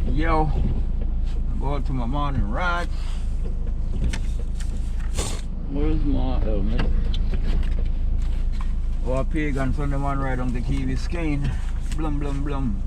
Yo, go to my morning ride. Where's my helmet? Oh, a pagan Sunday man ride on the key biscayne. Blum blum blum.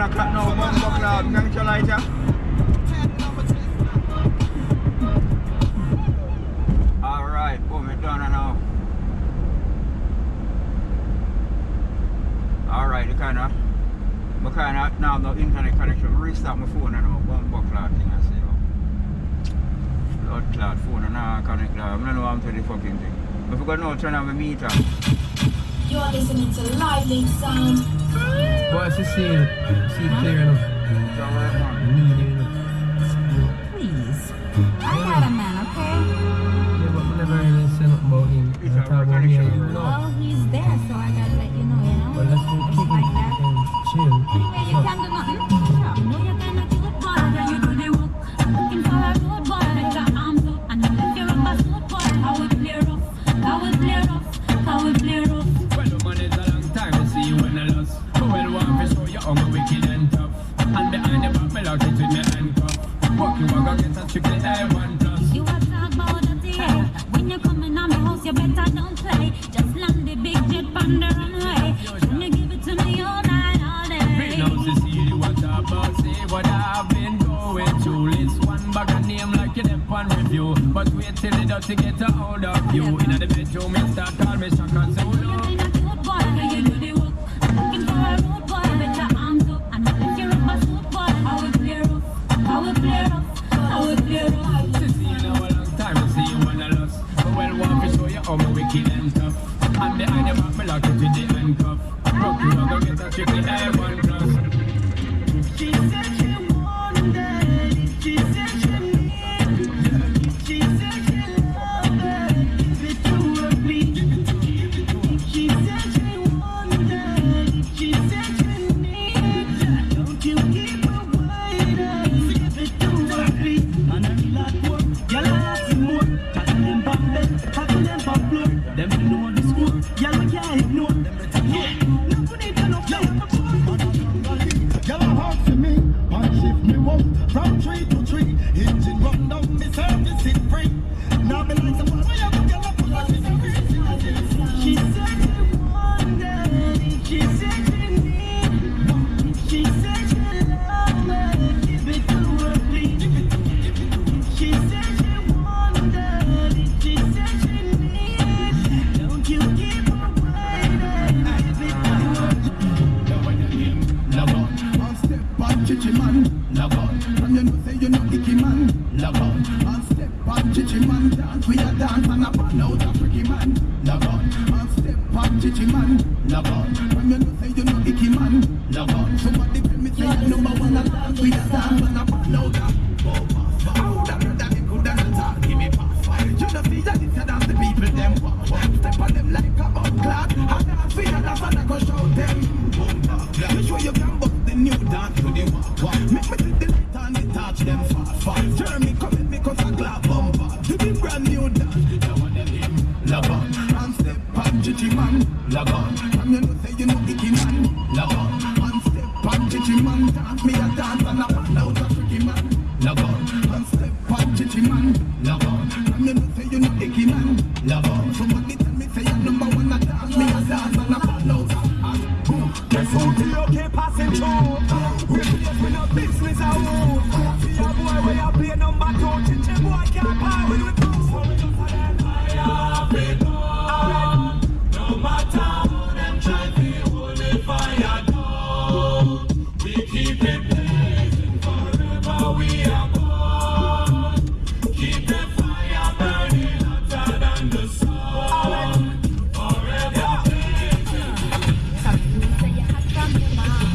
o'clock now, one o'clock, thank you, lighter. Alright, boom, it's done now. Alright, I kinda now no internet connection. Restart my phone now, one o'clock thing I see. Blood clot phone and now connect now. I don't know how to do the fucking thing. I forgot now to turn on my meter. You are listening to Live Link Sound. What's the scene? See clear enough. Please. I got a man, okay? Yeah, but we never really say nothing about him. He's I talk about me and him. Well, he's there, so I gotta let you know, you know? Well, let's keep him like that. and chill. Anyway, you can't do nothing. You know you're gonna do it, boy. Then you do the work. I'm looking for a road boy. Let your arms up and then lift your up a foot boy. I will clear off. I will clear off. I will clear off. Well, the man, it's a long time to see you when I lost. Well, one for show you how wicked and tough. And behind the back, me lock it with me handcuff. Walk you walk against a strictly A1+. You are talk about the TA. When you come in on my house, you better don't play. Just land the big jet on the runway. When you give it to me all night, all day. Bring out to see you what about, see what I've been going through. List one bag of name like you dip on review. But wait till it does to get a hold of you. In the bedroom, you start call me shock and say, You're in a good boy, you do the work. I'm looking for a road boy. Bet your arms up and lift your up a foot boy. I will clear off. I will clear off. I will clear off. to see you now a long time to see you when I lost. Well, one for show you how wicked and tough. And behind the back, me lock it with the handcuff. Rock you walk against a strictly A1+. She said she wanted, she said she needed, she said she loved it, give it to her please. She said she wanted, she said she needed, don't you keep her waiting, give it to her please. And I feel like work, y'all asking more, tackle them back bed, tackle them back floor, them to know the score, y'all we can't ignore, them better yeah. Nothing need to know, y'all on the board. Y'all hard for me, and shift me up from tree to tree. Engine run down, me service it free. Now me like the one where you go, y'all pull out the She said she wanted, she said she needed, she said she loved it, give it to her please. She said she wanted, she said she needed, don't you keep her waiting, give it to her. love on. One step on chichi man, love on. And you know say you know icky man, love on. One step on chichi man, dance we a dance and a pan out a freaky man, love on. One step on chichi man, love on. And you know say you know icky man, love on. Somebody tell me say you number one a dance we a dance and a pan out a. Oh, that good and attack, give me pass fire. You know see that it's a dance the people them walk. Step on them like a blood clot. A dance we a dance and I go show them. You sure you can bust the new dance to the walk. Make me take the light and the touch them fast. Jeremy come at me cause I glad bumper. To the brand new dance, the one them him. Love on, and step on chichi man. Love on, and you know say you know icky man. Love on, and step on chichi man. Dance me a dance and a pan out a freaky man. Love on, and step on chichi man. Love on, and you know say you know icky man. Love on, somebody tell me say you number one a dance me a dance and a pan out a. Guess who the okay passing through? We play with no business at all. See a boy where you play number 2. Chichi boy can't buy with the booze. So we just a them higher big on. No matter how them try to hold the fire down, we keep it blazing forever we are born. Keep the fire burning hotter than the sun. Forever blazing. Say you hot from your mind.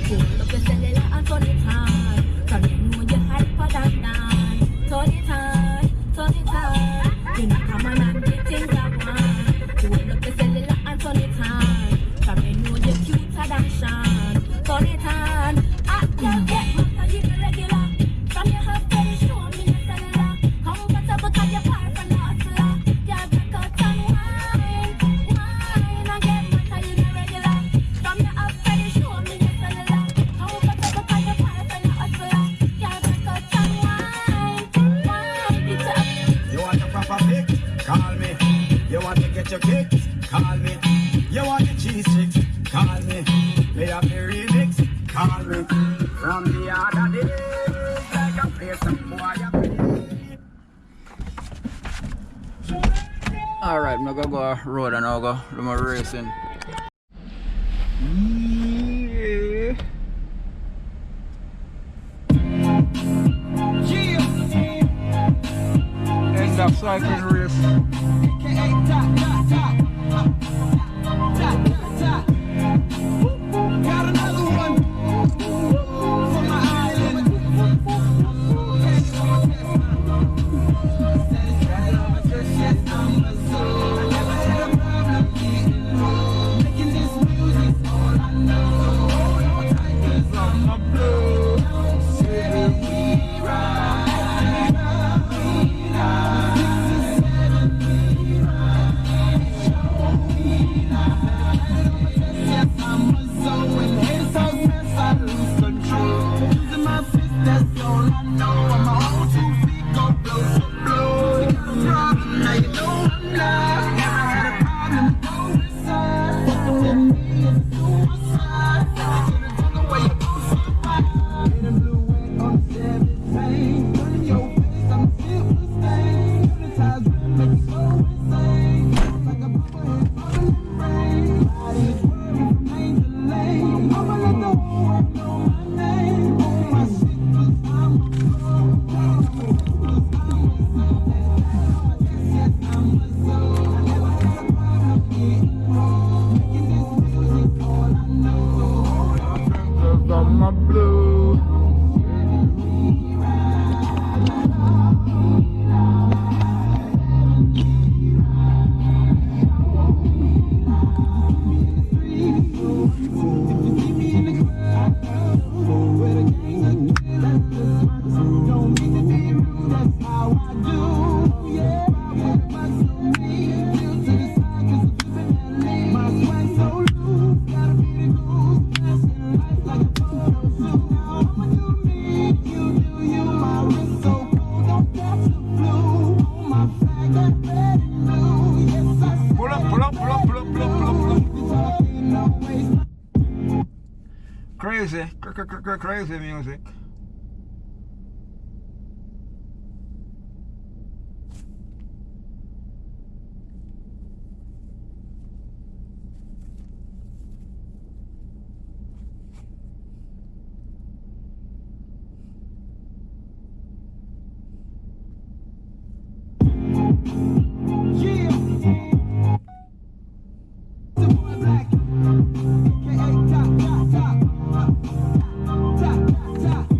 Hold up your cellular and turn it high. From you know you're hyper than nine. Turn it high, turn it high. You know come on and get things I want. Hold up your cellular and turn it high. From you know you're cuter than Sean. Turn it on. I can't get mad you irregular. From your house to the show me your cellular. Comfortable cause you're far from the hustler. You're back out and wine. Wine and get mad you irregular. From your house to the show me your cellular. Comfortable cause you're far from the hustler. You're back out and wine. Wine it up. You want a proper fix? Call me. You want to get your kicks? Call me. You want the cheese sticks? Call me. Play up the remix? Call me. From the other day, like a place some boy a play. Alright, I'm gonna go a road and I'll go do my racing. Yeah. End of cycling race. Got another one for my island. Never had a problem getting home. Making this music all I know. Hold on tight 'cause I'm a blue. Say we ride, we ride. 6 and 7 we ride. Show me life. Yes, I'm a soul. When heads so fast, I lose control. Using my fist, that's all I know. I'm a whole 2 feet, go blow for blow. You got a problem, now you know I'm live. Never had a problem, go inside. Fucking with me is suicide. Take it to the jungle where you go survive. Hit a blue wet on the 7th pain. Turn in your face, I'm a silver stain. Hypnotize women, make you go insane. Like a bubblehead, bubbling rain. Body's whirling from lane to lane. I'ma let the whole world know my name. On my shit 'cause I'm a pro. Yes, I'm a soul. I never had a problem getting home. Making this music all I know. I'm a blue. Pull up, pull up, pull up, pull up, pull up, pull up, pull up. Crazy, crazy music. Black, aka Top, Top, Top, Top, Top, Top, Top.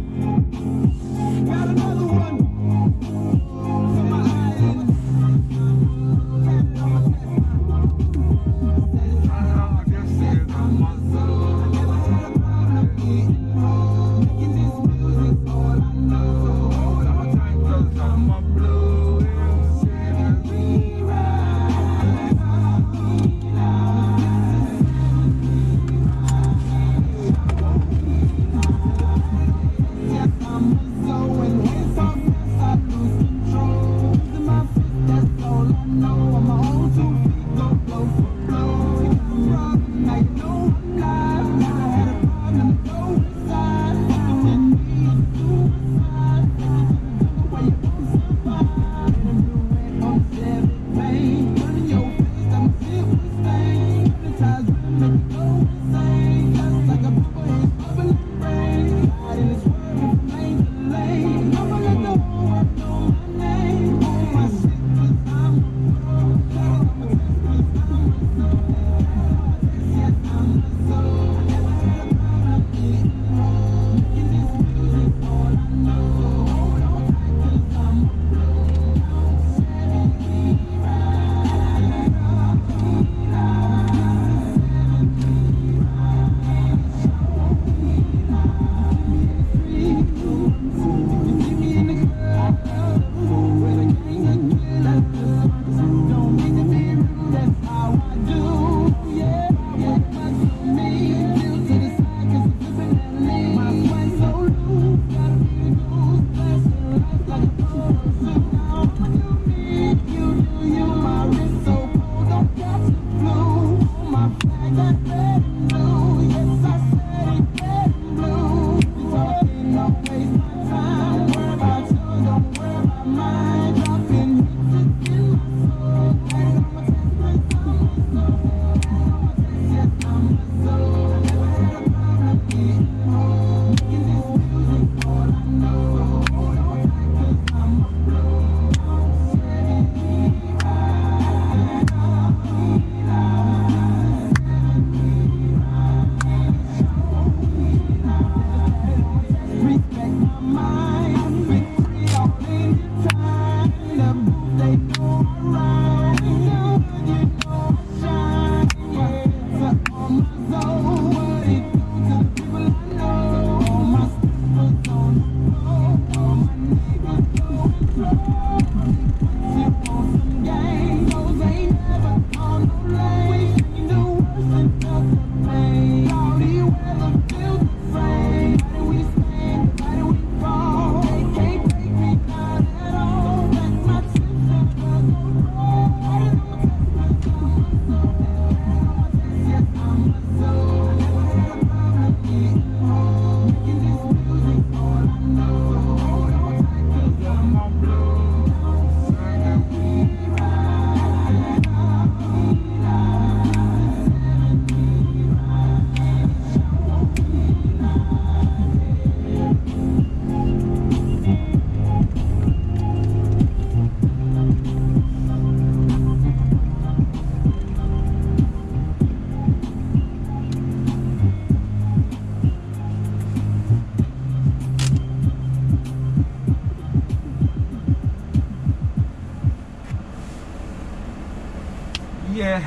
Yeah.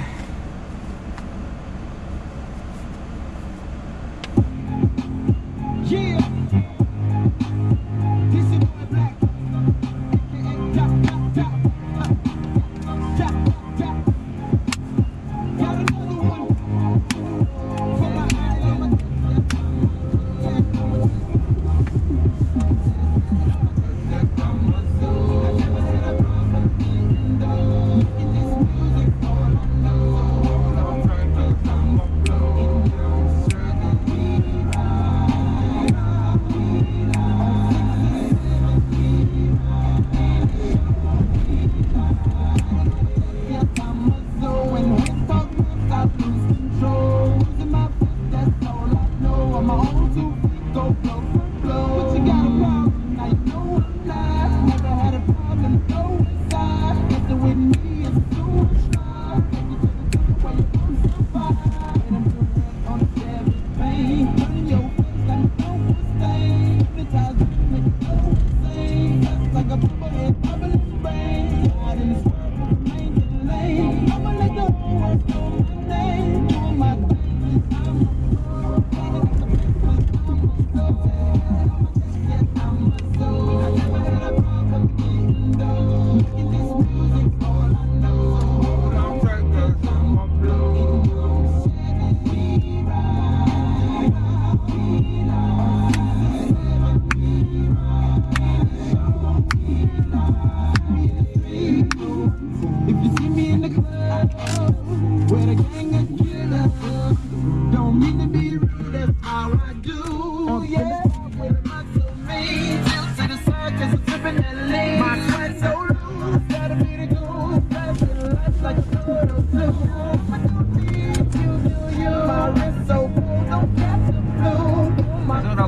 Yeah. This is boy Black. Tap, tap, tap. Tap, tap. Got another one for my island.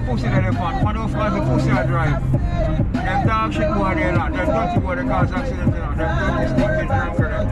Pussy that they found. One of us the pussy I drive. Them dog shit go there lot. Them dirty boy that cause accident, you know. Them dirty stinking drunk for them.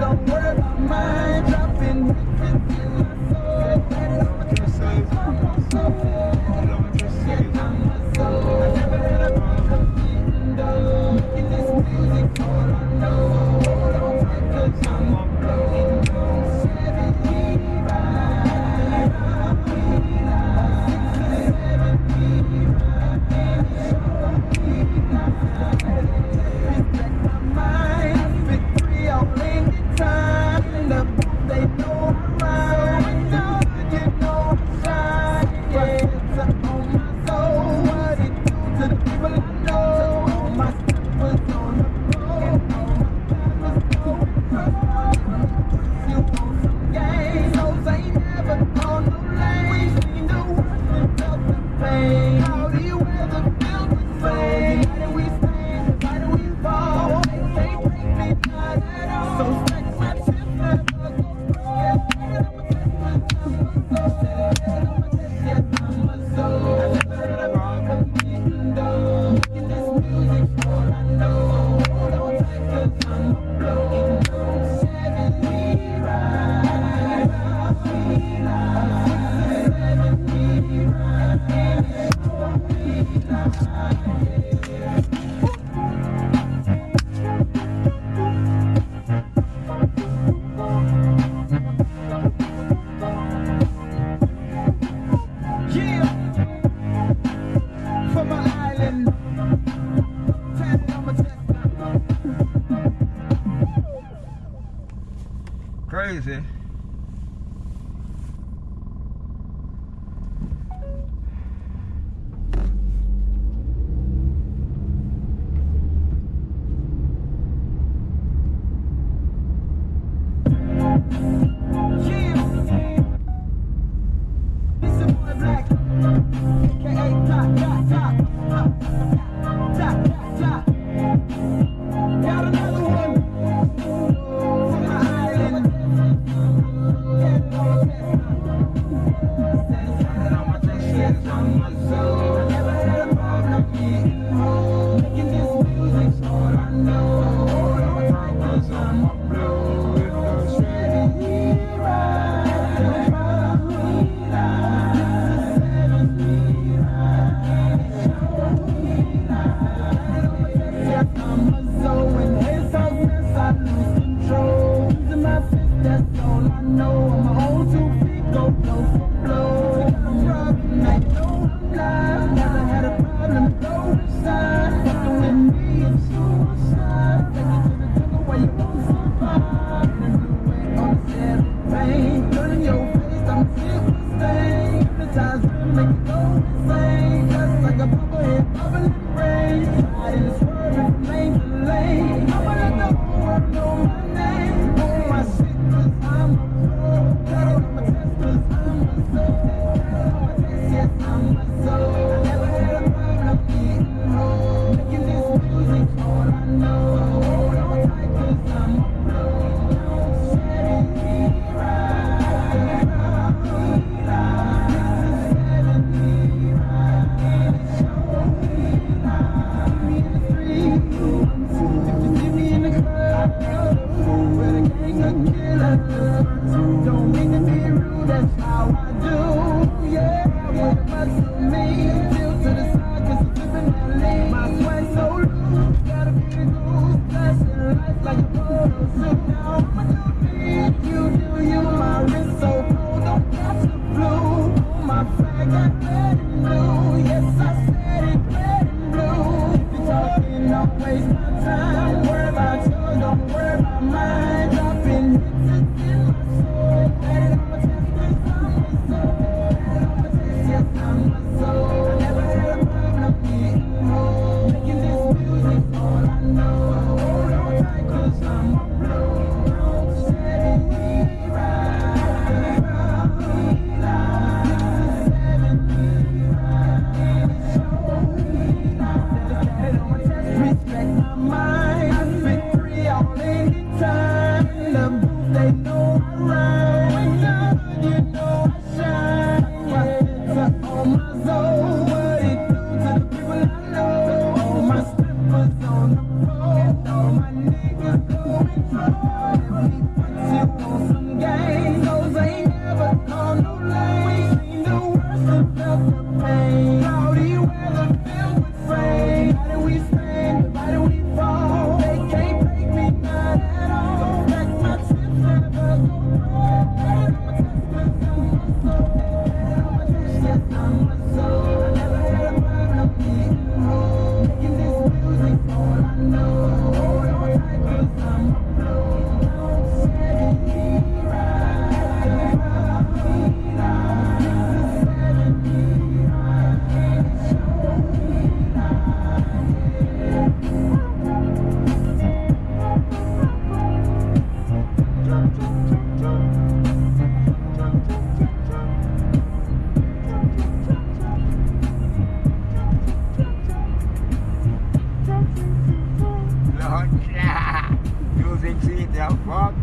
yeah, fuck.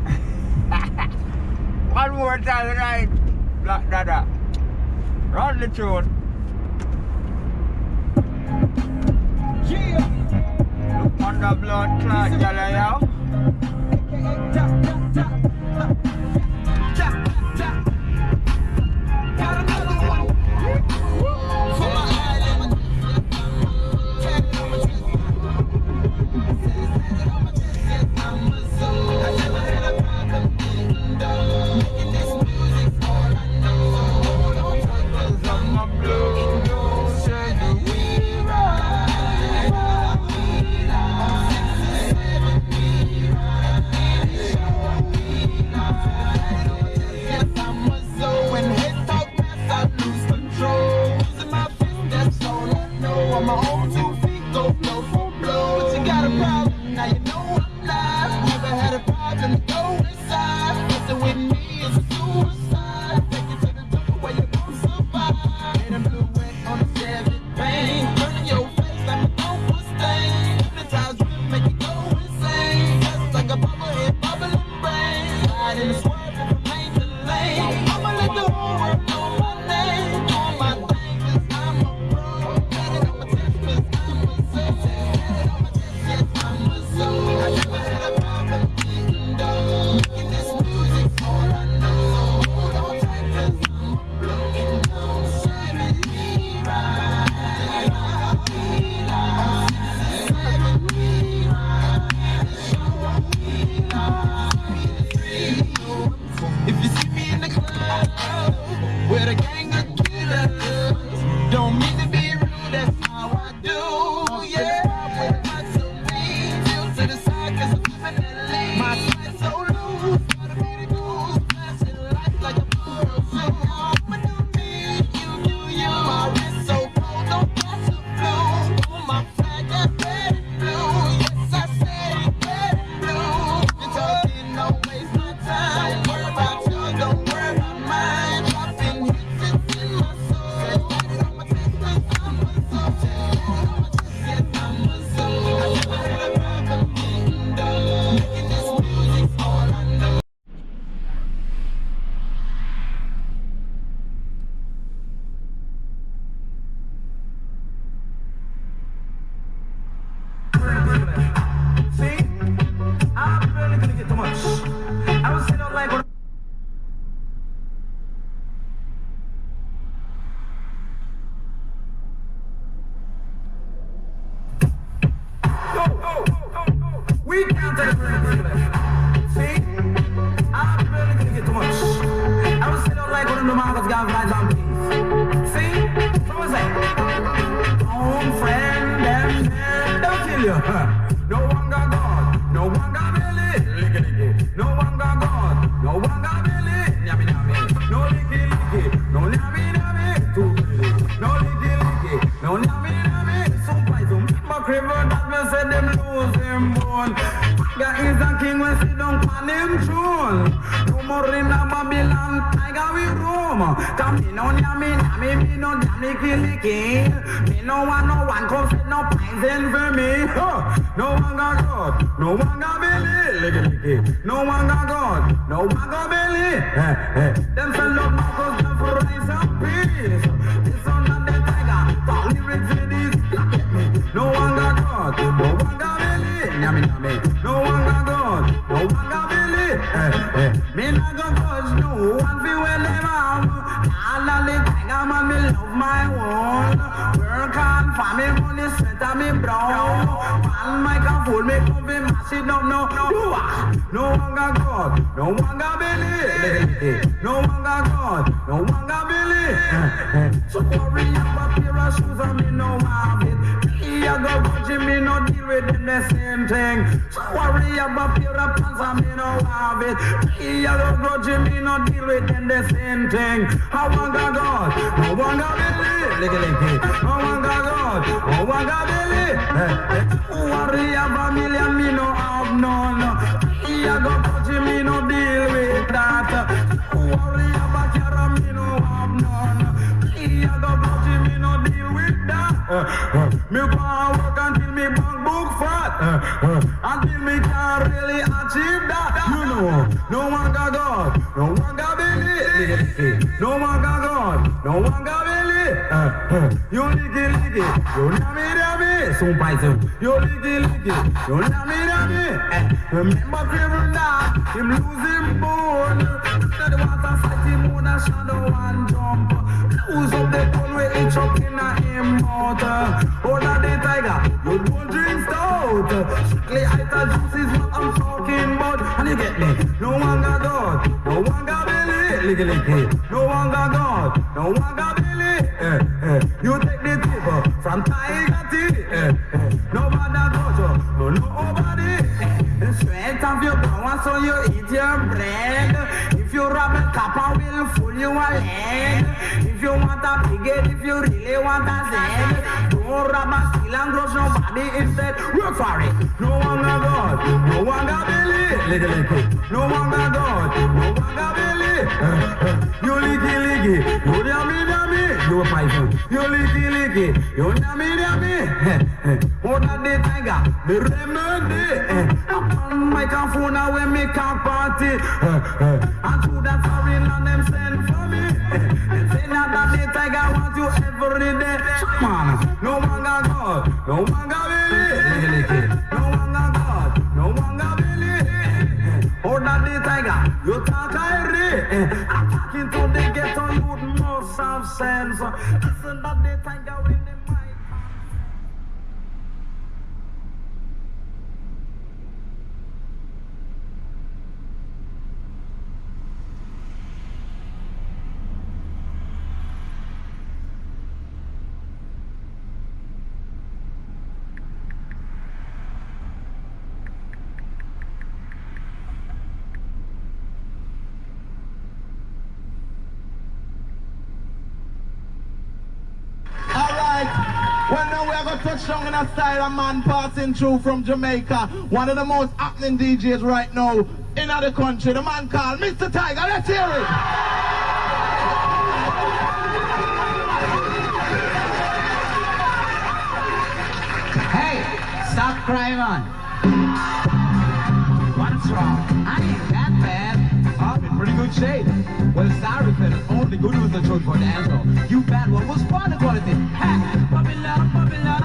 One more time tonight, Black Dada. Run the tune. Yeah. Look on the blood clot, yalla, yo. Got another one. For my island. I'm a soul. I never had a problem making this music all I know. Don't talk 'cause I'm a blue. Don't say that we ride. We ride. 6 and 7 we ride. Yes, I'm a soul. When head talk fast, I lose control. Losing my fist, that's all I know. On my own 2 feet, go blow for blow. But you got a problem, now you know I'm live. Never had a problem to go inside. Messing with me is a suicide. Take it to the door where you gon' survive. Made them blue wet on the 7th pain. Burning your face like a dope stain. Hypnotize you, make it go insane. Just like a bubblehead, bubbling brain. Slide in the swirl from lane to lane. I'ma let the whole world know my name. All my thing 'cause I'm a pro. Got it on my chest 'cause I'm a soul. Got it on my chest, yes, I'm a soul. I never had a problem getting dough. Making this music all I know. So hold on tight 'cause I'm a blowing down. 7 we ride. We ride. 6 and 7 we ride. Show we ride. If you see me in the club with a gang of killers, don't mean to be rude, that's how I do, yeah. With lots of weed, chill to the side 'cause I'm living that lean. My sweat so loose, gotta be the goose, flashing lights like a photo shoot. I'ma do me, you do you. My wrist so cold, don't catch the flu. On my flag, got red and blue. Yes, I said it, red and blue. Been talking, no waste my time. Don't worry about yours, don't worry about mine. Dropping hits, it's in my soul. Got it on my chest 'cause I'm a soul. Got it on my chest, yes, I'm a soul. I never had a problem getting dough. Making this music all I know. See, I'm really gonna get too much. I was sitting like when we can't take it really. See, I'm really gonna get too much. I was sitting like one of the markets got vibes on peace. See, what was that? Own friend, them, they'll kill you. No one got God, no one got Billy. Licky, licky. No one got God, no one got Billy. Nyami, nyami. No licky, licky. No nyami, nyami. Too pretty. No licky, licky. No nyami, nyami. Surprise them. My river that me say them lose them bone. God is a king when sit down on him throne. No more in a Babylon, tiger we roam. Come me no nyami, nyami, me no damn licky, licky. Me no one come sit no poison for me. No one got God, no one got Billy. Licky, licky. No one got God, no one got Billy. Them say love Marcus, them for rise and peace. This one not the tiger, talk lyrics with this. No one got God, no one got Billy. Nyami, nyami. No one got God, no one got Billy. Me not go judge no one fi when them have. All of the tiger man, me love my own. Work hard for me money, sweat on me brown. One microphone, me come fi mash it up, no. No one got God, no one got Billy. No one got God, no one got Billy. So worry about pair of shoes and me no have it. I go watching me no deal with them the same thing. So worry about pair of pants and me no have it. I go watching me no deal with them the same thing. I want God, no one got Billy. No one got God, no one got Billy. Worry about million, me no have none. I go watching me no deal with that. Worry about your me no have none. I go watching me no deal with that. Me go and work until me bank book fat. Until me can really achieve that. You know, no one got God, no one got Billy. No one got God, no one got Billy. You licky, you nami, soon Python. You licky, you nami. Remember Cleveland now, him losing bone. Now the water fight him on a shadow and jump. Lose up the gun with each up in a him mouth. Hold on the tiger, you don't drink stout. Strictly ital juice is what I'm talking about. And you get me? No one got God, no one got Billy. Licky, no one got God, no one got Billy. You take the tip from Tiger Tea. Nobody touch you, no nobody. Straight off your brow so you eat your bread. If you rob a copper will fool you a leg. If you want a pigget, if you really want a Z, don't rob a steal and gross nobody instead. Work for it. No one got God, no one got Billy. No one got God, no one got Billy. You licky, you dammy, you Python. You licky, you dammy. Hold on the tiger, the remedy. On microphone now when me can party. And to that foreign land them send for me. Say that the tiger want you every day. Man, no one got God, no one got Billy. No one got God, no one got Billy. Hold on the tiger, you talk Irie. Attacking to the ghetto, you must have sense. Listen that the tiger when the mic. Well, now we are going to touch down in a style of man passing through from Jamaica. One of the most happening DJs right now in the country. The man called Mr. Tiger. Let's hear it. Hey, stop crying, man. What's wrong? I ain't that bad. I'm in pretty good shape. Well, sorry, fellas. Only good was the truth for dance hall. You bad one was fun to quality. Hey, puppy love, puppy love.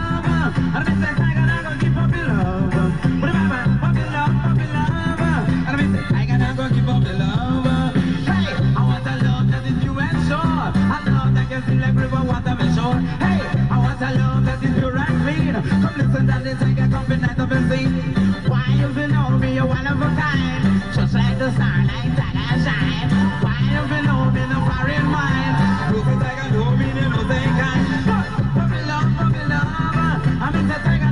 And I miss that tiger, I'm gonna keep puppy love. Puppy love, puppy love. And I miss that tiger, I'm gonna keep puppy love. Hey, I want a love that is pure and sure. A love that can feel like river water and shore. Hey, I want a love that is pure and clean. Come listen to the tiger, come be night of a scene. Why you know me, you're one of a kind. Just like the starlight, tiger shine. Why you know me, no foreign mind. Look at tiger, know me, no thing kind. Puppy love, I'm in the tiger.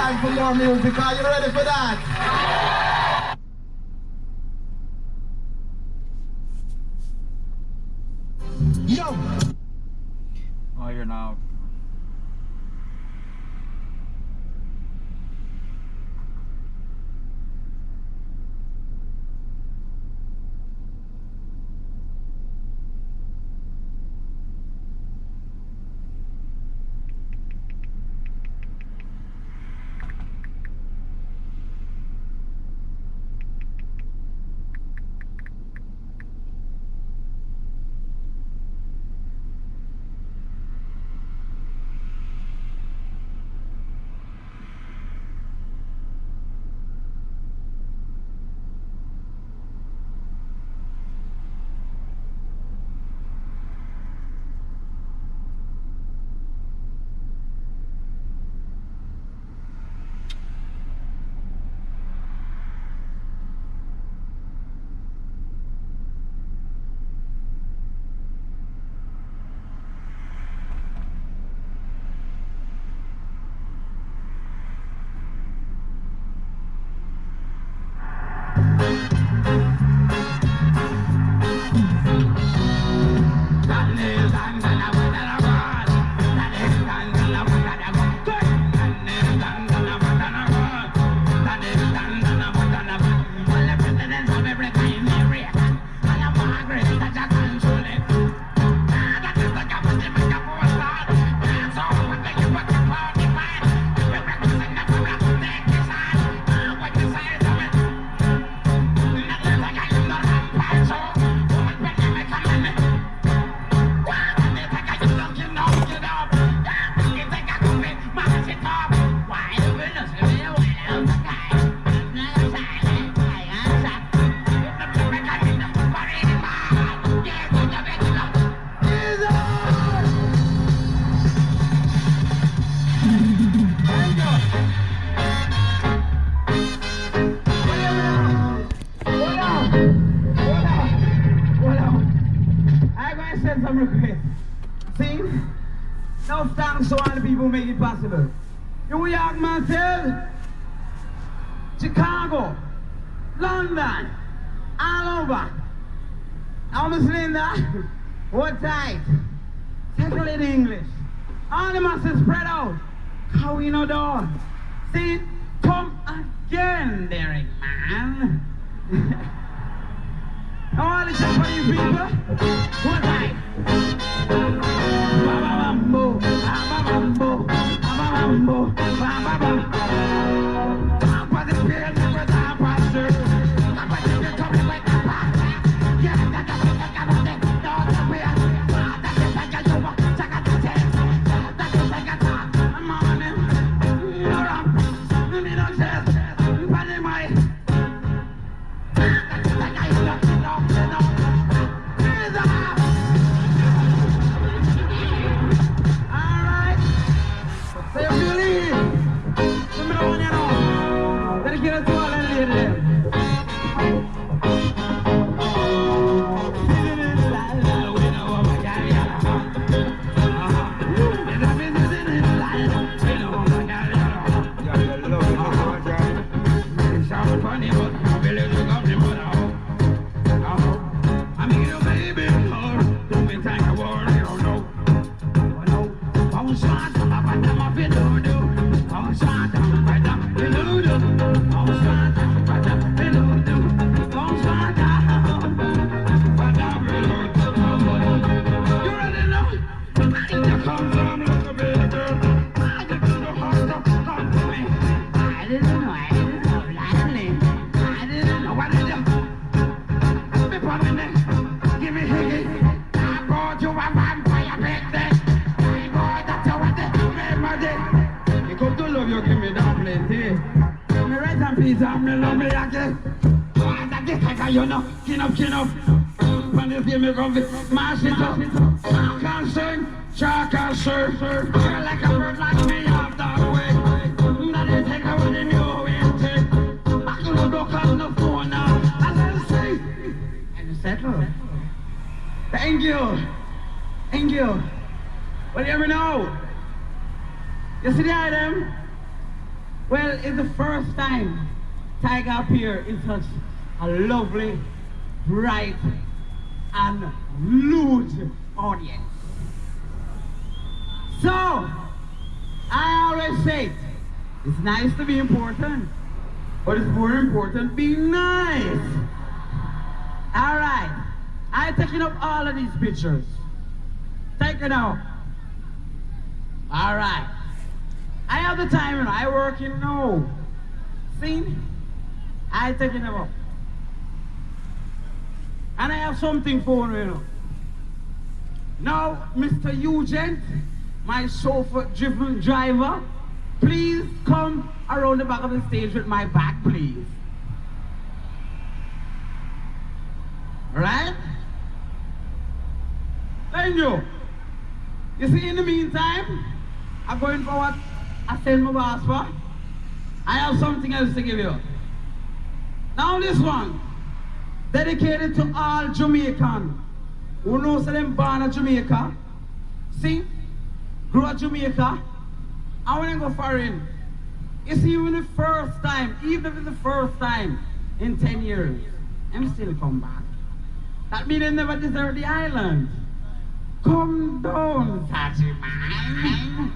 time for more music. Are you ready for that? Yo! Oh, you're now. See? No thanks to all the people who make it possible. New York, Marcel, Chicago, London, all over. I'm a Linda. Hold tight. Settle in English. All the masses spread out. How we know door. See? Come again, Derek, man. All the Japanese people. Hold tight. Ba-ba-bambo, ba-ba-bambo, ba-ba-bambo, ba-ba-bambo. Top of the pill, never top of the top of the pill, coming like a pop. Yeah, that's a big kind of thing. No, that's a pill. That's a big kind of thing. That's a big kind of thing. I'm on him. You're up. You need a chest. You put in my... That's a big kind of thing. No. He's up. So you feel it? Let me know when you know. Dedicate to all the ladies. Chin up. When you see me come, mash it up. I can sing, I can serve. Feel like a bird like me up that way. Now they take away the new intake. I can look on the phone now. I let say, and you settle. Thank you. Thank you. Well, you ever know? You see the item? Well, it's the first time Tiger appeared in such a lovely, bright, and lewd audience. So, I always say, it's nice to be important, but it's more important being nice. All right, I'm taking up all of these pictures. Take it out. All right. I have the time, you know. I work in now. See? I taking them up. And I have something for you, you know. Now, Mr. Eugent, my chauffeur-driven driver, please come around the back of the stage with my bag, please. All right? Thank you. You see, in the meantime, I'm going for what I send my boss for. I have something else to give you. Now this one, dedicated to all Jamaican who knows that them born in Jamaica. See, grew up Jamaica. I want to go foreign. You see, even the first time, even if it's the first time in 10 years, I'm still come back. That means they never deserve the island. Come down, Tajima.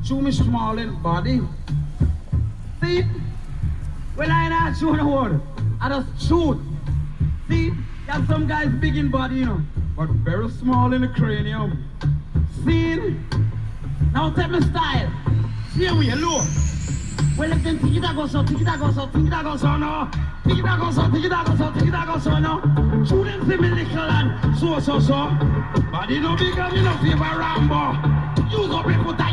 Show me small in body. See? When I not shoot the word, I just shoot. See? You have some guys big in body, you know, but very small in the cranium. See? Now take my style. See me, low. Well, if them think it go so, think it go so, think it go so, no. Think it go so, think it go so, think it go so, no. Shoot them see me little and so. Body no bigger, me no favor Rambo. Use up your foot.